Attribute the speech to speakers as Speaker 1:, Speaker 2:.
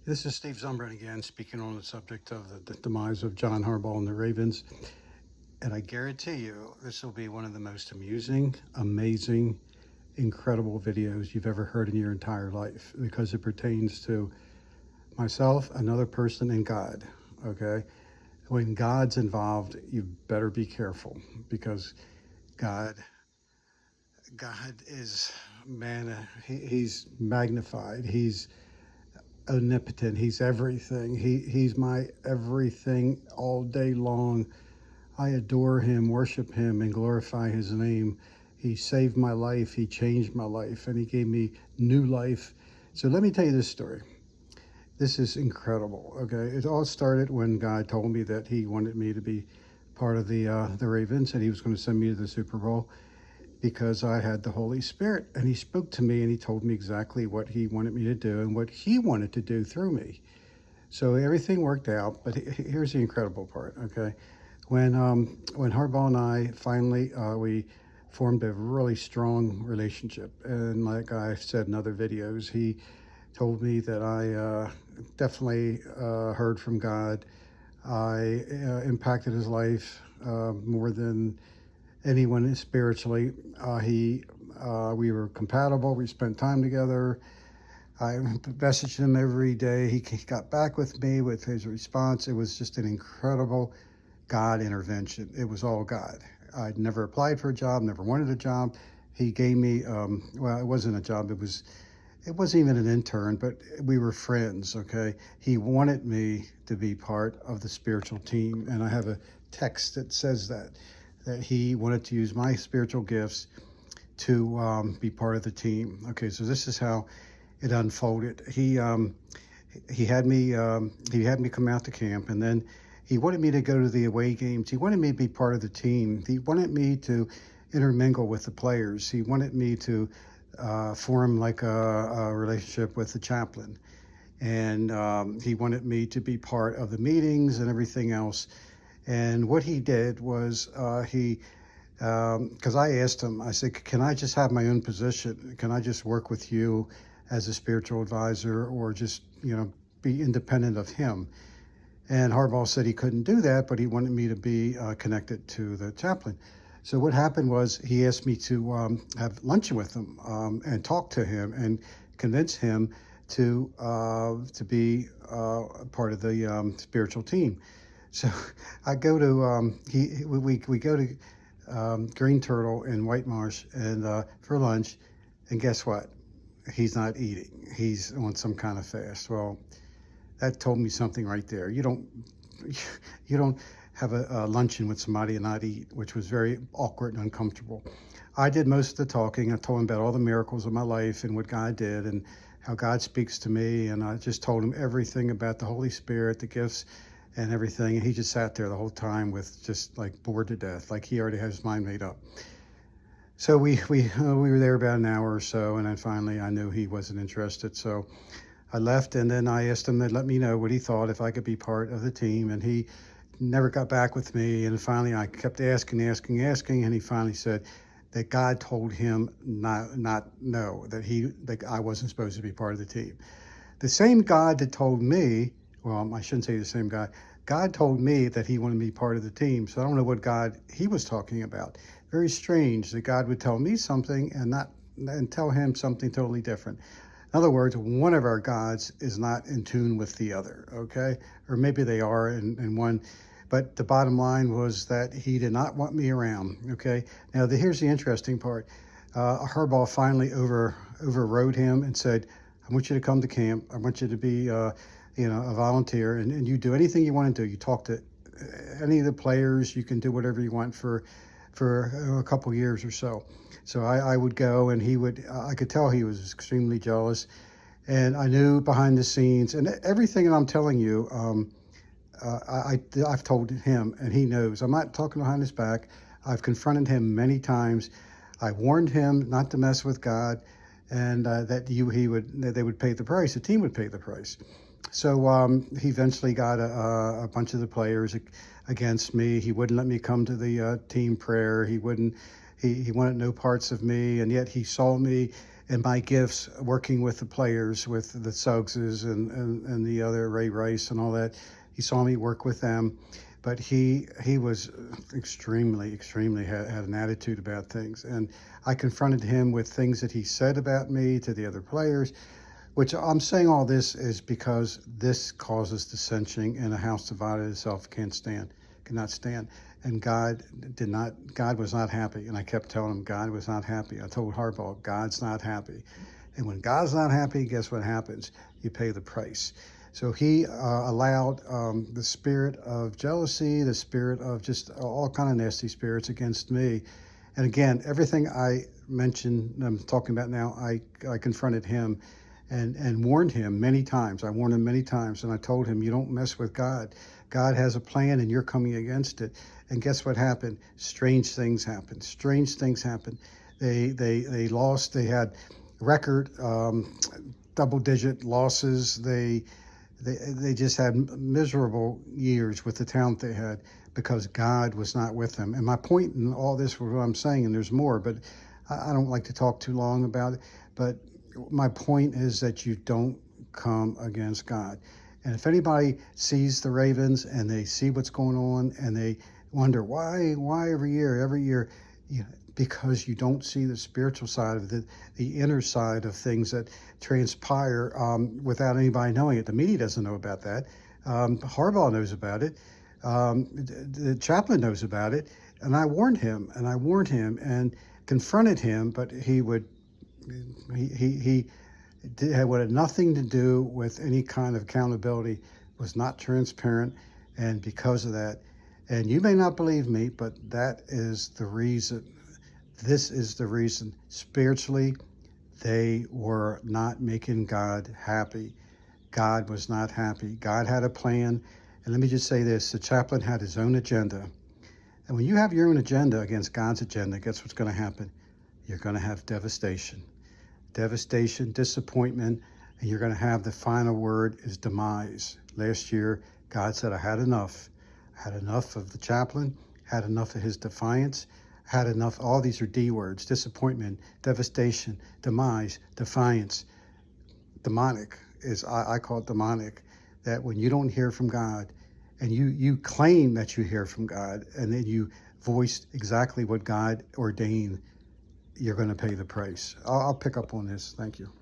Speaker 1: This is Steve Zumbrin again, speaking on the subject of the demise of John Harbaugh and the Ravens. And I guarantee you, this will be one of the most amusing, amazing, incredible videos you've ever heard in your entire life because it pertains to myself, another person, and God. Okay? When God's involved, you better be careful because God, God is, man, he's magnified. He's omnipotent. He's everything. He's my everything all day long. I adore him, worship him, and glorify his name. He saved my life. He changed my life, and he gave me new life. So let me tell you this story. This is incredible. Okay, it all started when God told me that he wanted me to be part of the Ravens, and he was going to send me to the Super Bowl because I had the Holy Spirit. And he spoke to me and he told me exactly what he wanted me to do and what he wanted to do through me. So everything worked out. But here's the incredible part, okay? When Harbaugh and I finally, we formed a really strong relationship. And like I've said in other videos, he told me that I definitely heard from God. I impacted his life more than anyone spiritually. We were compatible. We spent time together. I messaged him every day. He got back with me with his response. It was just an incredible God intervention. It was all God. I'd never applied for a job, never wanted a job. He gave me, well, it wasn't a job. It wasn't even an intern, but we were friends, okay? He wanted me to be part of the spiritual team, and I have a text that says that he wanted to use my spiritual gifts to be part of the team. Okay, so this is how it unfolded. He had me come out to camp, and then he wanted me to go to the away games. He wanted me to be part of the team. He wanted me to intermingle with the players. He wanted me to form like a relationship with the chaplain. And he wanted me to be part of the meetings and everything else. And what he did was because I asked him, I said, can I just have my own position? Can I just work with you as a spiritual advisor or just, be independent of him? And Harbaugh said he couldn't do that, but he wanted me to be connected to the chaplain. So what happened was he asked me to have luncheon with him and talk to him and convince him to be part of the spiritual team. So I go to we go to Green Turtle in White Marsh and for lunch, and guess what? He's not eating. He's on some kind of fast. Well, that told me something right there. You don't have a luncheon with somebody and not eat, which was very awkward and uncomfortable. I did most of the talking. I told him about all the miracles of my life and what God did and how God speaks to me. And I just told him everything about the Holy Spirit, the gifts and everything. And he just sat there the whole time with just like bored to death, like he already had his mind made up. So we were there about an hour or so. And then finally I knew he wasn't interested. So I left, and then I asked him to let me know what he thought, if I could be part of the team, and he never got back with me. And finally I kept asking, and he finally said that God told him not no, that I wasn't supposed to be part of the team. The same God that told me, well, I shouldn't say the same God, God told me that he wanted me part of the team. So I don't know what God he was talking about. Very strange that God would tell me something and tell him something totally different. In other words, one of our gods is not in tune with the other, okay? Or maybe they are in one. But the bottom line was that he did not want me around, okay? Now, here's the interesting part. Harbaugh finally overrode him and said, I want you to come to camp. I want you to be, a volunteer, and you do anything you want to do. You talk to any of the players. You can do whatever you want for a couple years or so. So I would go, and I could tell he was extremely jealous. And I knew behind the scenes, and everything that I'm telling you, I've told him, and he knows. I'm not talking behind his back. I've confronted him many times. I warned him not to mess with God, and that they would pay the price. The team would pay the price. So he eventually got a bunch of the players against me. He wouldn't let me come to the team prayer. He wanted no parts of me, and yet he saw me and my gifts working with the players, with the Suggses and the other Ray Rice and all that. He saw me work with them, but he was extremely had an attitude about things. And I confronted him with things that he said about me to the other players, which I'm saying all this is because this causes dissension, and a house divided itself cannot stand. And God was not happy. And I kept telling him God was not happy. I told Harbaugh, God's not happy. And when God's not happy, guess what happens? You pay the price. So he allowed the spirit of jealousy, the spirit of just all kind of nasty spirits against me. And again, everything I mentioned, I'm talking about now, I confronted him and warned him many times. I warned him many times, and I told him, you don't mess with God. God has a plan, and you're coming against it. And guess what happened? Strange things happened. Strange things happened. They lost. They had record double-digit losses. They just had miserable years with the talent they had because God was not with them. And my point in all this was what I'm saying, and there's more, but I don't like to talk too long about it. But my point is that you don't come against God. And if anybody sees the Ravens and they see what's going on and they wonder why every year, because you don't see the spiritual side of the inner side of things that transpire without anybody knowing it. The media doesn't know about that. Harbaugh knows about it. The Chaplin knows about it. And I warned him and confronted him, but he had nothing to do with any kind of accountability, was not transparent, and because of that, and you may not believe me, but that is the reason. This is the reason. Spiritually, they were not making God happy. God was not happy. God had a plan, and let me just say this, the Chaplain had his own agenda, and when you have your own agenda against God's agenda, guess what's going to happen? You're going to have devastation, disappointment, and you're going to have the final word is demise. Last year, God said, I had enough. I had enough of the Chaplain, had enough of his defiance, had enough. All these are D words: disappointment, devastation, demise, defiance. Demonic I call it demonic, that when you don't hear from God and you claim that you hear from God and then you voice exactly what God ordained, you're going to pay the price. I'll pick up on this. Thank you.